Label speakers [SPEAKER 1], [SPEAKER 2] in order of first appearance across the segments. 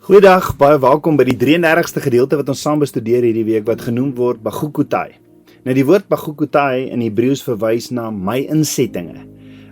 [SPEAKER 1] Goeiedag, baie welkom by die 33ste gedeelte wat ons saam bestudeer hierdie week wat genoem word Bachukotai. Nou die woord Bachukotai in Hebreëus verwys na my insettinge,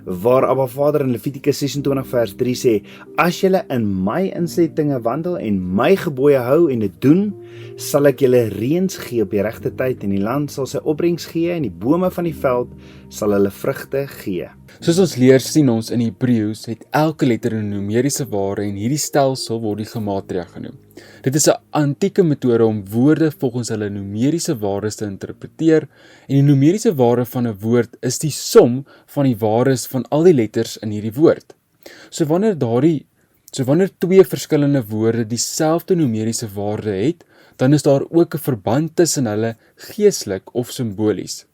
[SPEAKER 1] waar Abba Vader in Levitikus 26 vers 3 sê, as julle in my insettinge wandel en my gebooie hou en dit doen, sal ek julle reëns gee op die regte tyd en die land sal sy opbrengs gee en die bome van die veld sal hulle vrugte gee.
[SPEAKER 2] Soos ons leer sien ons in Hebreëus het elke letter 'n numeriese waarde en hierdie stelsel word die gematria genoem. Dit is 'n antieke metode om woorde volgens hulle numeriese waardes te interpreteer en die numeriese waarde van 'n woord is die som van die waardes van al die letters in hierdie woord. So wanneer twee verskillende woorde dieselfde numeriese waarde het, dan is daar ook 'n verband tussen hulle geestelik of simbolies.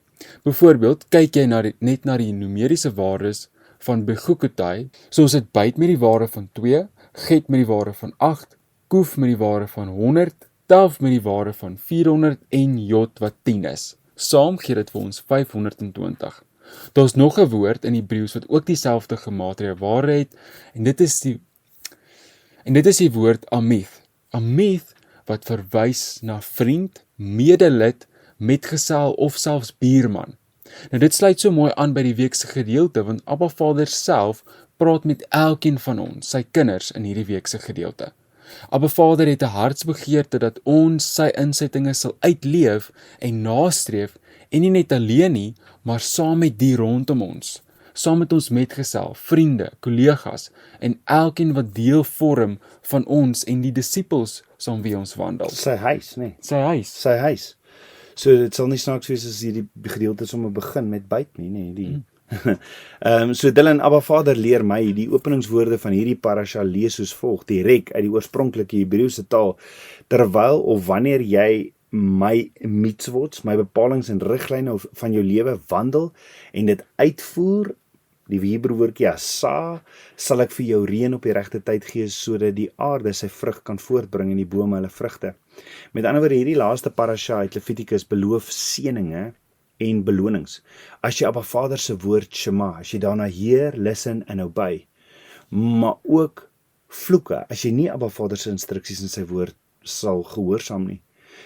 [SPEAKER 2] Byvoorbeeld, kyk jy net na die numeriese waardes van Bachukotai, soos dit byt met die waarde van 2, get met die waarde van 8, koef met die waarde van 100, taf met die waarde van 400 en jot wat 10 is. Saam gee dit vir ons 520. Daar is nog 'n woord in Hebreëus wat ook dieselfde gematria waarde het, en dit is die woord amith. Amith wat verwys na vriend, medelid, metgesel of selfs buurman. Nou dit sluit so mooi aan by die week se gedeelte, want Abba Vader self praat met elkeen van ons, sy kinders, in hierdie week se gedeelte. Abba Vader het 'n hartsbegeerte dat ons sy insettinge sal uitleef en nastreef, en nie net alleen nie, maar saam met die rondom ons, saam met ons metgesel, vriende, kollegas, en elkeen wat deel vorm van ons en die disippels saam wie ons wandel.
[SPEAKER 1] Sy huis, nee.
[SPEAKER 2] Sy huis.
[SPEAKER 1] So dit sal nie snaaks wees as hierdie gedeelte sommer begin met byt nie. So Dylan, Abba Vader leer my die openingswoorde van hierdie parasha lees soos volg, direk uit die oorspronklike Hebreëse taal, terwyl of wanneer jy my mitzwots, my bepalings en riglyne van jou lewe wandel en dit uitvoer, die Hebreë woordjie asa, sal ek vir jou reën op die regte tyd gee, sodat die aarde sy vrug kan voortbring en die bome hulle vrugte. Met ander woorde, hierdie laaste parasha uit Levitikus beloof seëninge en belonings. As jy Abba Vader se woord Shema, as jy daarna hear, listen en obey, maar ook vloeke, as jy nie Abba Vader se instruksies in sy woord sal gehoorsaam nie.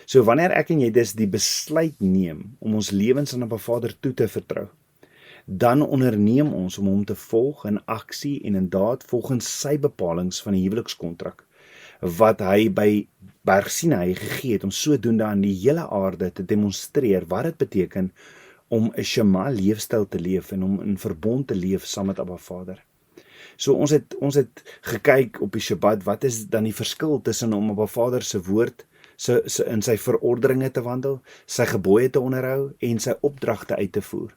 [SPEAKER 1] So wanneer ek en jy dus die besluit neem om ons lewens aan Abba Vader toe te vertrou, dan onderneem ons om hom te volg in aksie en in daad volgens sy bepalings van die huwelikskontrak, wat hy by Berg Sinaï gegee het om sodoende aan die hele aarde te demonstreer wat dit beteken om 'n Shema leefstyl te leef en om in verbond te leef saam met Abba Vader. So ons het gekyk op die Shabbat, wat is dan die verskil tussen om Abba Vader se woord in sy verorderinge te wandel, sy gebooie te onderhou en sy opdragte uit te voer.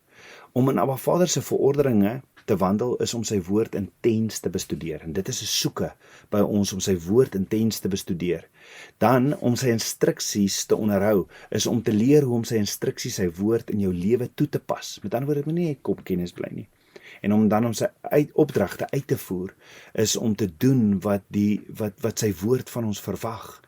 [SPEAKER 1] Om in Abba Vader se verorderinge te wandel is om sy woord intens te bestudeer, en dit is 'n soeke by ons om sy woord intens te bestudeer. Dan om sy instruksies te onderhou is om te leer hoe om sy instruksies, sy woord in jou lewe toe te pas. Met ander woorde, dit moet nie 'n kopkennis bly nie. En om sy opdragte uit te voer is om te doen wat sy woord van ons verwag.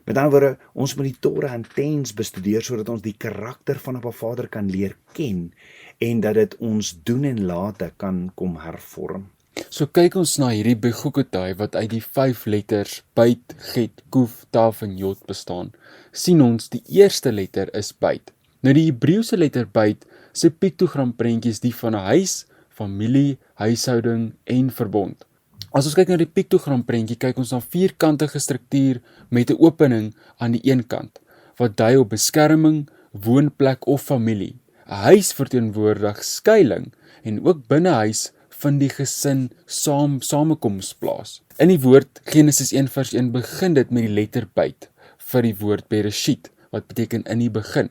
[SPEAKER 1] Met ander woorde, ons moet die Torah intens bestudeer sodat ons die karakter van Abba Vader kan leer ken en dat dit ons doen en late kan kom hervorm.
[SPEAKER 2] So kyk ons na hierdie Bachukotai wat uit die 5 letters byt, get, koef, taf en jot bestaan. Sien ons die eerste letter is byt. Nou die Hebreëse letter byt se piktogram prentjie is die van 'n huis, familie, huishouding en verbond. As ons kyk na die piktogram prentjie, kyk ons na vierkantige struktuur met 'n opening aan die een kant, wat dui op beskerming, woonplek of familie. 'n Huis verteenwoordig skuiling en ook binnehuis vind die gesin samekoms plaas. In die woord Genesis 1 vers 1 begin dit met die letter byt vir die woord Bereshit, wat beteken in die begin.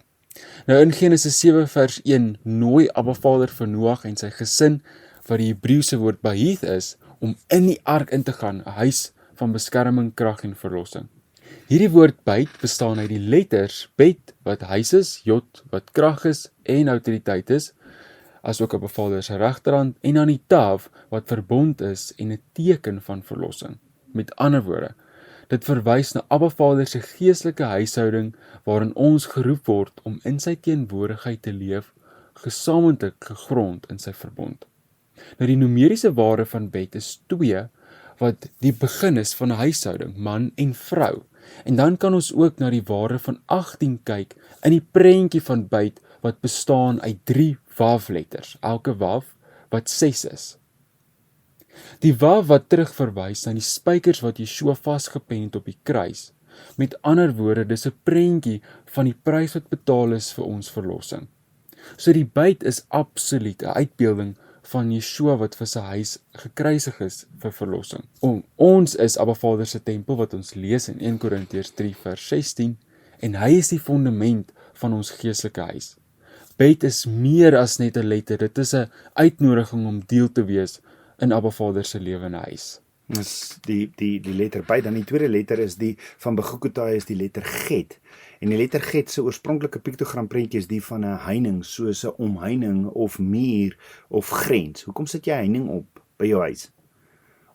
[SPEAKER 2] Nou in Genesis 7 vers 1 nooi Abba Vader vir Noag en sy gesin, wat die Hebreëse woord Bahith is, om in die ark in te gaan, 'n huis van beskerming, krag en verlossing. Hierdie woord byt bestaan uit die letters bet wat huis is, jot wat krag is en autoriteit is, as ook Abba Vader se regterhand, en dan die taf wat verbond is en 'n teken van verlossing. Met ander woorde, dit verwys na Abba Vader se geestelike huishouding waarin ons geroep word om in sy teenwoordigheid te leef, gesamentlik gegrond in sy verbond. Nou die numeriese waarde van bet is 2, wat die begin is van 'n huishouding, man en vrou. En dan kan ons ook na die waarde van 18 kyk in die prentjie van byt wat bestaan uit 3 waf-letters, elke waf wat 6 is. Die waf wat terugverwys na die spykers wat Yeshua vasgepen het op die kruis. Met ander woorde, dis 'n prentjie van die prys wat betaal is vir ons verlossing. So die byt is absoluut 'n uitbeelding van Yeshua wat vir sy huis gekruisig is vir verlossing. Ons is Abba Vader se tempel wat ons lees in 1 Korintiërs 3 vers 16 en hy is die fondament van ons geestelike huis. Byt is meer as net 'n letter, dit is 'n uitnodiging om deel te wees in Abba Vader se lewende huis.
[SPEAKER 1] Dis die letter byt, dan die tweede letter is die van Begokotai is die letter get. En die letter get se oorspronklike piktogram prentjie is die van 'n heining, soos 'n omheining of muur of grens. Hoekom sit jy heining op by jou huis?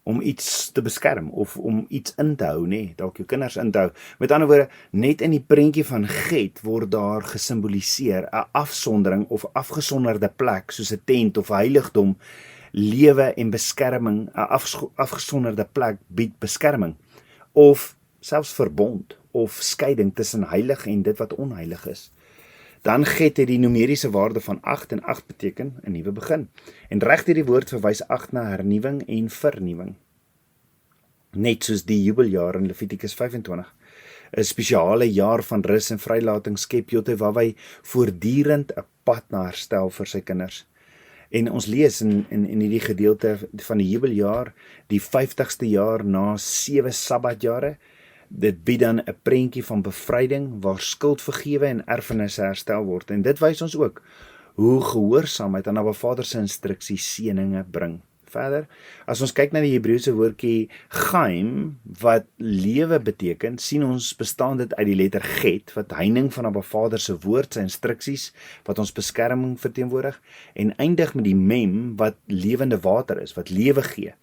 [SPEAKER 1] Om iets te beskerm of om iets in te hou, nê, dalk jou kinders in te hou. Met ander woorde, net in die prentjie van get word daar gesimboliseer 'n afsondering of afgesonderde plek soos 'n tent of 'n heiligdom. Lewe en beskerming, 'n afgesonderde plek bied beskerming of selfs verbond of skeiding tussen heilig en dit wat onheilig is. Dan get het die numeriese waarde van 8 en 8 beteken 'n nuwe begin. En reg hierdie woord verwys 8 na hernuwing en vernuwing. Net soos die jubeljaar in Levitikus 25. 'n Spesiale jaar van rus en vrylating skep Jotewawai voortdurend 'n pad na herstel vir sy kinders. En ons lees in hierdie gedeelte van die jubeljaar, die 50ste jaar na 7 sabbatjare, dit bied dan 'n prentjie van bevryding waar skuld vergewe en erfenisse herstel word. En dit wys ons ook hoe gehoorsaamheid aan Abba Vader se instruksies seëninge bring. Verder, as ons kyk na die Hebreëse woordjie chaim, wat lewe beteken, sien ons bestaan dit uit die letter get, wat heining van Abba Vader se woord, sy instruksies, wat ons beskerming verteenwoordig, en eindig met die mem, wat lewende water is, wat lewe gee,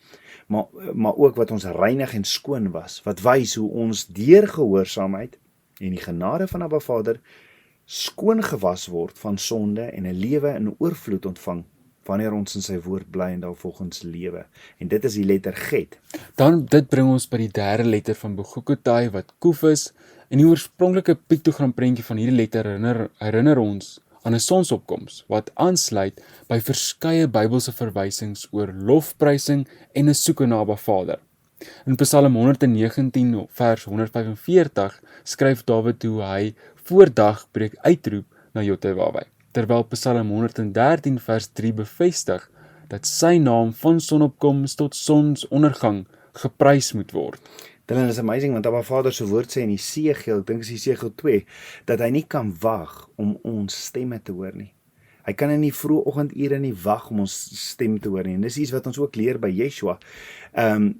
[SPEAKER 1] maar ook wat ons reinig en skoon was, wat wys hoe ons deur gehoorsaamheid en die genade van Abba Vader skoon gewas word van sonde en 'n lewe in oorvloed ontvang, wanneer ons in sy woord bly en daarvolgens lewe. En dit is die letter get.
[SPEAKER 2] Dan dit bring ons by die derde letter van Begokotai wat koef is, en die oorspronklike piktogram prentjie van hierdie letter herinner ons aan 'n sonsopkoms wat aansluit by verskeie Bybelse verwysings oor lofprysing en 'n soeke na Abba Vader. In Psalm 119 vers 145 skryf Dawid hoe hy voor dagbreek uitroep na Jotewawai, terwyl Psalm 113 vers 3 bevestig dat sy naam van sonopkoms tot sonsondergang geprys moet word.
[SPEAKER 1] Dit is amazing, want Abba Vader se woord sê in Jesegiel, ek dink is Jesegiel 2, dat hy nie kan wag om ons stemme te hoor nie. Hy kan in die vroeë oggendure nie wag om ons stem te hoor nie. En dis iets wat ons ook leer by Yeshua,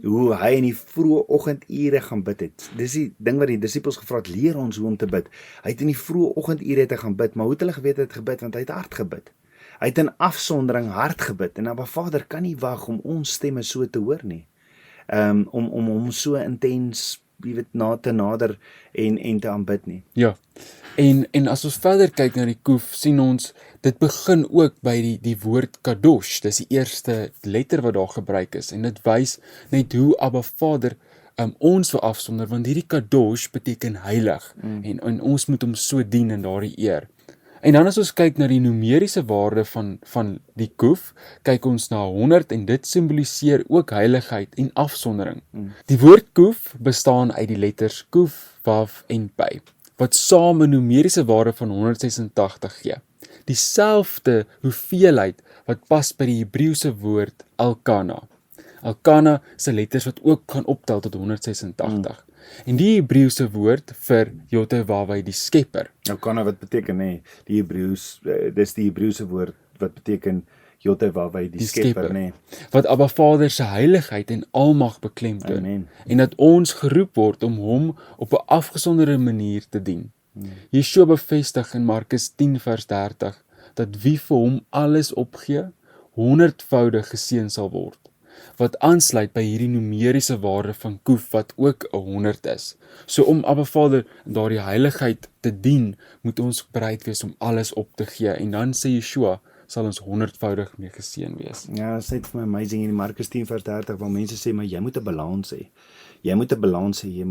[SPEAKER 1] hoe hy in die vroeë oggendure gaan bid het. Dis die ding wat die disippels gevra het, leer ons hoe om te bid. Hy het in die vroeë oggendure te gaan bid, maar hoe het hulle geweet hy het gebid? Want hy het hard gebid. Hy het in afsondering hard gebid, en Abba Vader kan nie wag om ons stemme so te hoor nie. Om so intens, jy weet, te nader en te aanbid nie.
[SPEAKER 2] Ja, en as ons verder kyk na die koef, sien ons, dit begin ook by die woord kadosh, dis die eerste letter wat daar gebruik is, en dit wys net hoe Abba Vader ons wil afsonder, want hierdie kadosh beteken heilig, en ons moet hom so dien in daardie eer. En dan as ons kyk na die numeriese waarde van die koef, kyk ons na 100 en dit simboliseer ook heiligheid en afsondering. Die woord koef bestaan uit die letters koef, waf en pi, wat saam 'n numeriese waarde van 186 gee. Dieselfde hoeveelheid wat pas by die Hebreëse woord Elkana. Elkana se letters wat ook gaan optel tot 186. En die Hebreëse woord vir Jotewawai, die skepper.
[SPEAKER 1] Elkana wat beteken, die Hebreëus, dis die Hebreëse woord wat beteken Jotewawai, die skepper,
[SPEAKER 2] wat Abba Vader se heiligheid en almag beklemtoon, en dat ons geroep word om hom op 'n afgesonderde manier te dien. Yeshua bevestig in Markus 10 vers 30 dat wie vir hom alles opgee, 100voudig geseën sal word, wat aansluit by hierdie numeriese waarde van koef wat ook 100 is. So om Abba Vader daardie heiligheid te dien, moet ons bereid wees om alles op te gee, en dan sê Yeshua, sal ons 100voudig mee geseën wees.
[SPEAKER 1] Ja, dit is net vir my amazing in Markus 10 vers 30 waar mense sê maar jy moet 'n balans hê. Jy moet 'n balans hê, jy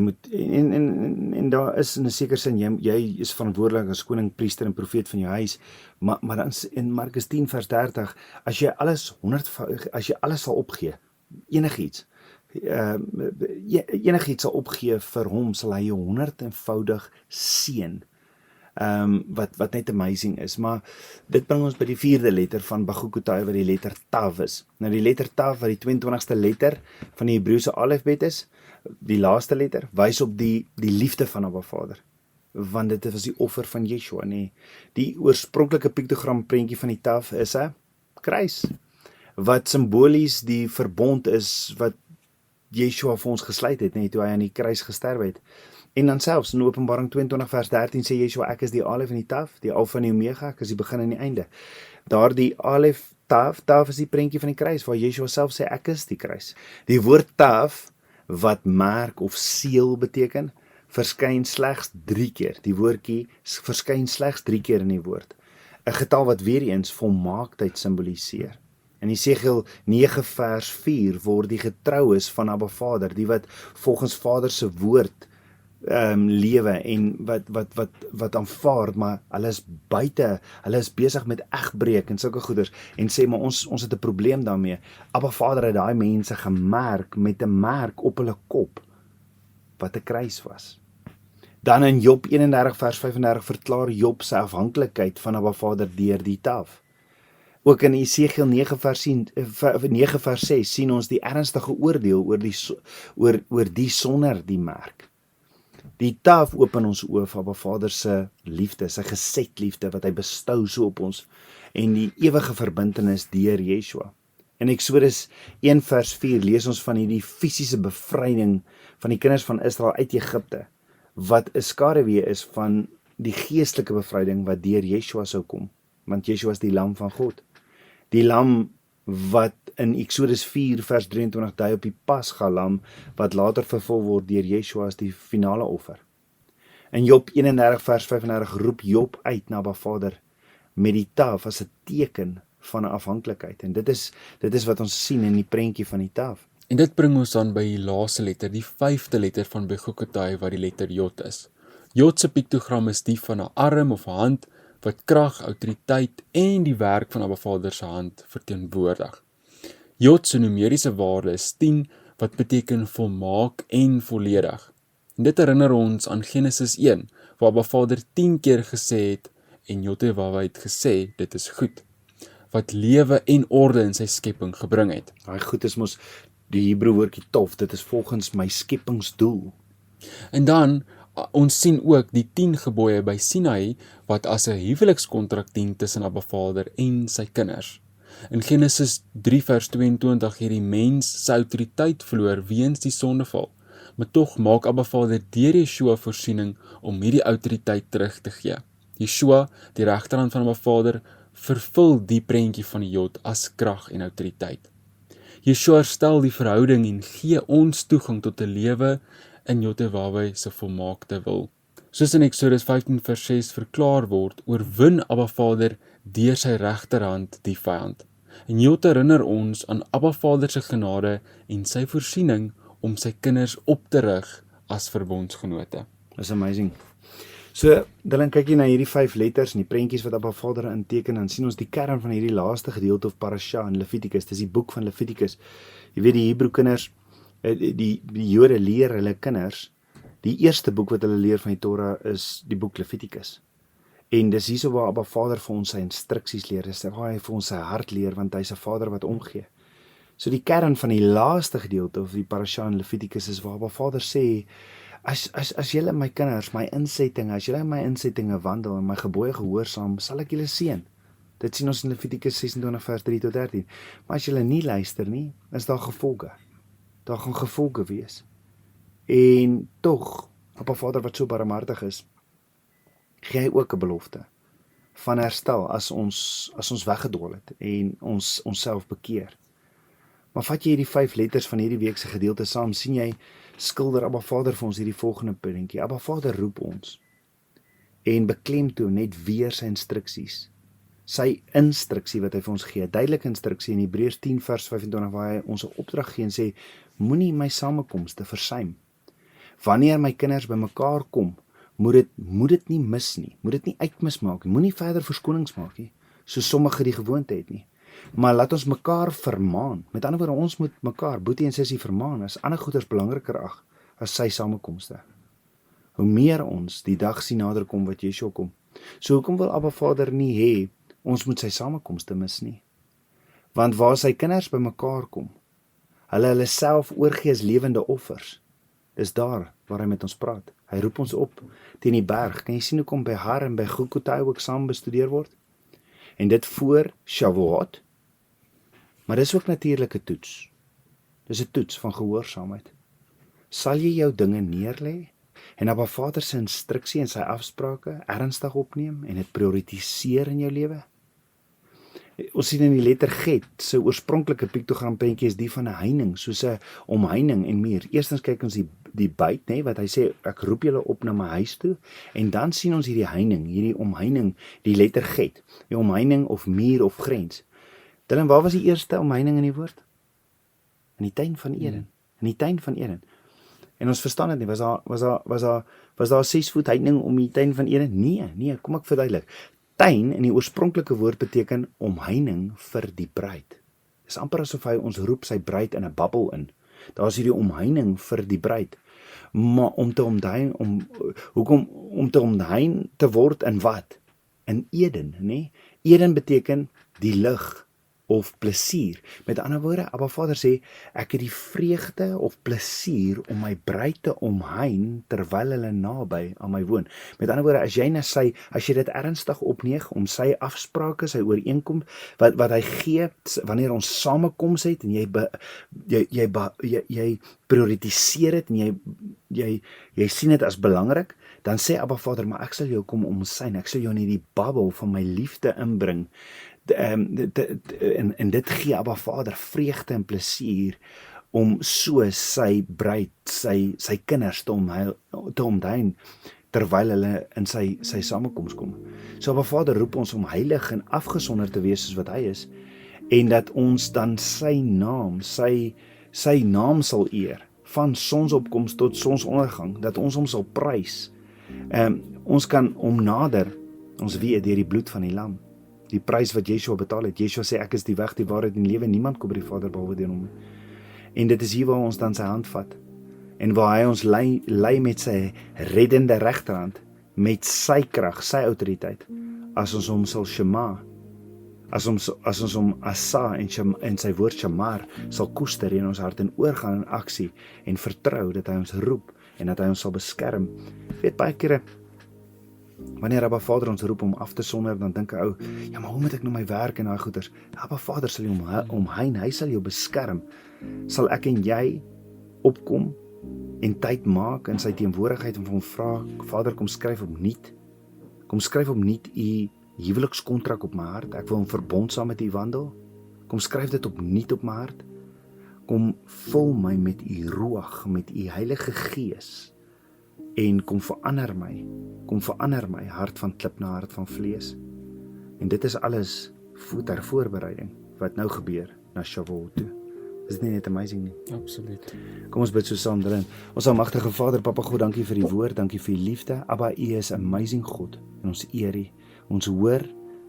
[SPEAKER 1] moet en daar is in 'n sekere sin jy is verantwoordelik as koning, priester en profeet van jou huis, maar dan in Markus 10 vers 30 as jy alles sal opgee, enigiets sal opgee vir hom, sal hy jou 100voudig seën. Wat net amazing is, maar dit bring ons by die 4de letter van Bachukotai wat die letter Tav is. Nou die letter Tav wat die 22ste letter van die Hebreëse alfabet is, die laaste letter, wys op die liefde van Abba Vader, want dit was die offer van Yeshua, nee. Die oorspronklike piktogram prentjie van die Tav is 'n kruis, wat simbolies die verbond is wat Yeshua vir ons gesluit het, nee, toe hy aan die kruis gesterf het. En dan selfs in Openbaring 22 vers 13 sê Yeshua, ek is die Alef en die Tav, die Alfa en die Omega, ek is die begin en die einde. Daar die Alef, Tav is die prentjie van die kruis, waar Yeshua self sê, ek is die kruis. Die woord Tav, wat merk of seël beteken, verskyn slegs 3 keer. Die woordjie verskyn slegs 3 keer in die woord. 'n Getal wat weer eens volmaaktheid simboliseer. In Jesegiel 9 vers 4 word die getroues van Abba Vader, die wat volgens Vader se woord lewe en wat aanvaar, maar hulle is buite, hulle is besig met egbreek en sulke goeders, en sê maar ons het 'n probleem daarmee. Abba Vader het daai mense gemerk met 'n merk op hulle kop, wat 'n kruis was. Dan in Job 31 vers 35 verklaar Job sy afhanklikheid van Abba Vader deur die Tav. Ook in Jesegiel 9 vers 6 sien ons die ernstige oordeel oor die sonder die merk. Die Tav open ons oë vir Abba Vader se liefde, sy geset liefde wat hy bestou so op ons, en die ewige verbintenis deur Yeshua. In Eksodus 1 vers 4 lees ons van hierdie fisiese bevryding van die kinders van Israel uit Egipte, wat 'n skaduwee is van die geestelike bevryding wat deur Yeshua sou kom, want Yeshua is die lam van God. Die lam wat in Eksodus 4 vers 23 dui op die Pasga lam, wat later vervul word deur Yeshua as die finale offer. In Job 31 vers 35 roep Job uit na Abba Vader met die Tav as 'n teken van 'n afhanklikheid, en dit is wat ons sien in die prentjie van die Tav.
[SPEAKER 2] En dit bring ons dan by die laaste letter, die 5de letter van Bachukotai, wat die letter Jod is. Jod se piktogram is die van 'n arm of 'n hand, wat krag, autoriteit en die werk van Abba Vader se hand verteenwoordig. Jod se numeriese waarde is 10, wat beteken volmaak en volledig. En dit herinner ons aan Genesis 1, waar Abba Vader 10 keer gesê het, en Jotewawah het gesê, dit is goed, wat lewe en orde in sy skepping gebring het.
[SPEAKER 1] Daai goed is mos die Hebreë woordjie tof, dit is volgens my skepingsdoel.
[SPEAKER 2] En dan, ons sien ook die 10 gebooie by Sinai, wat as 'n huwelikskontrak dien tussen Abba Vader en sy kinders. In Genesis 3 vers 22 het die mens sy autoriteit verloor weens die sondeval, maar tog maak Abba Vader deur Yeshua voorsiening om hierdie autoriteit terug te gee. Yeshua, die regterhand van Abba Vader, vervul die prentjie van die Jod as krag en autoriteit. Yeshua herstel die verhouding en gee ons toegang tot 'n lewe in Jotewawah se volmaakte wil. Soos in Eksodus 15 vers 6 verklaar word, oorwin Abba Vader deur sy regterhand die vyand. En Jod herinner ons aan Abba Vader se genade en sy voorsiening om sy kinders op te rig as verbondsgenote.
[SPEAKER 1] That's amazing. So, dan kyk jy na hierdie 5 letters en die prentjies wat Abba Vader inteken, dan sien ons die kern van hierdie laaste gedeelte of parasha in Levitikus. Dis die boek van Levitikus. Jy weet, die Hebreë kinders, die Jode leer hulle kinders, die eerste boek wat hulle leer van die Torah is die boek Levitikus. En dis hierso waar Abba Vader vir ons sy instruksies leer, dis waar hy vir ons sy hart leer, want hy's 'n Vader wat omgee. So die kern van die laaste gedeelte of die parasha in Levitikus is waar Abba Vader sê, as julle my kinders, my insettinge, as julle my insettinge wandel en my gebooie gehoorsaam, sal ek julle seën. Dit sien ons in Levitikus 26 vers 3 tot 13. Maar as julle nie luister nie, is daar gevolge. Daar gaan gevolge wees. En tog, Abba Vader wat so barmhartig is, gee hy ook 'n belofte van herstel as ons weggedwaal het en ons onsself bekeer. Maar vat jy hierdie 5 letters van hierdie week se gedeelte saam, sien jy, skilder Abba Vader vir ons hierdie volgende prentjie. Abba Vader roep ons en beklemtoon net weer sy instruksies Sy instruksie wat hy vir ons gee, duidelike instruksie in Hebreërs 10 vers 25 waar hy ons 'n opdrag gee en sê, moenie my samekomste versuim. Wanneer my kinders bymekaar kom, moet dit nie mis nie, moet dit nie uitmismaak nie, moenie verder verskonings maak nie, so sommige die gewoonte het nie. Maar laat ons mekaar vermaan. Met ander woorde, ons moet mekaar, boetie en sussie, vermaan as ander goeders belangriker ag as sy samekomste. Hoe meer ons die dag sien nader kom wat Yeshua kom. So hoekom wil Abba Vader nie hê ons moet sy samekomste mis nie? Want waar sy kinders bymekaar kom, hulle self oorgee as lewende offers. Dis daar waar hy met ons praat. Hy roep ons op teen die berg. Kan jy sien hoekom by Har en by Golgotha ook saam bestudeer word? En dit voor Shavuot. Maar dis ook natuurlik 'n toets. Dis 'n toets van gehoorsaamheid. Sal jy jou dinge neerlê en Abba Vader se instruksie en sy afsprake ernstig opneem en dit prioritiseer in jou lewe? Ons sien in die letter Get, sy oorspronklike piktogram-prentjie is die van 'n heining, soos 'n omheining en muur. Eerstens kyk ons die byt, wat hy sê, ek roep julle op na my huis toe, en dan sien ons hierdie heining, hierdie omheining, die letter Get, die omheining of muur of grens. Dylan, waar was die eerste omheining in die woord? In die tuin van Eden. In die tuin van Eden. En ons verstaan dit nie, was daar 6 voet heining om die tuin van Eden? Nee, kom ek verduidelik. Tuin in die oorspronklike woord beteken omheining vir die bruid. Dis amper asof hy ons roep sy bruid in 'n babbel in. Daar is hierdie omheining vir die bruid. Maar om te omhein te word in wat? In Eden, nee? Eden beteken die lig of plesier. Met ander woorde, Abba Vader sê, ek het die vreugde of plesier om my bruid te omhein terwyl hulle naby aan my woon. Met ander woorde, as jy dit ernstig opneem om sy afsprake, sy ooreenkoms wat hy gee wanneer ons samekoms het en jy prioritiseer dit en jy sien dit as belangrik, dan sê Abba Vader, maar ek sal jou kom omsyn, ek sal jou in hierdie babbel van my liefde inbring. En dit gee Abba Vader vreugde en plesier om so sy bruid, sy kinders te omhein terwyl hulle in sy samekoms kom. So Abba Vader roep ons om heilig en afgesonder te wees soos wat hy is, en dat ons dan sy naam sal eer, van sonsopkoms tot sonsondergang, dat ons hom sal prys. Ons kan hom nader, ons weet deur die bloed van die lam, die prys wat Yeshua betaal het. Yeshua sê, ek is die weg, die waarheid en die lewe, niemand kom by die Vader behalwe deur hom. En dit is hier waar ons dan sy hand vat, en waar hy ons lei met sy reddende regterhand, met sy krag, sy autoriteit, as ons hom sal shema, as ons hom asa en sy woord shamar sal koester in ons hart en oorgaan in aksie en vertrou dat hy ons roep en dat hy ons sal beskerm. Weet baie kere, wanneer Abba Vader ons roep om af te sonder, dan dink 'n ou, ja, maar hoe moet ek nou my werk en daai goeders? Abba Vader sal jou omhein, hy sal jou beskerm. Sal ek en jy opkom en tyd maak in sy teenwoordigheid en vir hom vra, Vader, kom skryf opnuut u huwelikskontrak op my hart, ek wil 'n verbond saam met u wandel, kom skryf dit opnuut op my hart, kom vul my met u ruach, met u Heilige Gees, en kom verander my hart van klip na hart van vlees. En dit is alles ter voorbereiding wat nou gebeur na Shavuot toe. Is dit nie net amazing nie?
[SPEAKER 2] Absoluut.
[SPEAKER 1] Kom ons bid so saam daarin. Ons almagtige Vader, Papa God, dankie vir die woord, dankie vir u liefde. Abba, u is amazing God en ons eer u. Ons hoor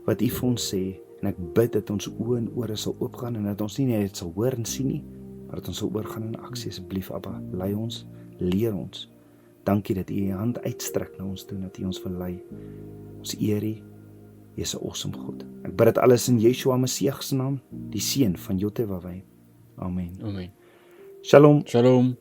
[SPEAKER 1] wat u vir ons sê en ek bid dat ons oë en ore sal oopgaan en dat ons nie net sal hoor en sien nie, maar dat ons sal oorgaan in aksie. Asseblief Abba, lei ons, leer ons. Dankie dat u u hand uitstrek na ons toe, dat u ons wil lei. Ons eer u. U is 'n awesome God. Ek bid dit alles in Yeshua Messias se naam, die seun van Jotewawai. Amen.
[SPEAKER 2] Amen.
[SPEAKER 1] Shalom.
[SPEAKER 2] Shalom.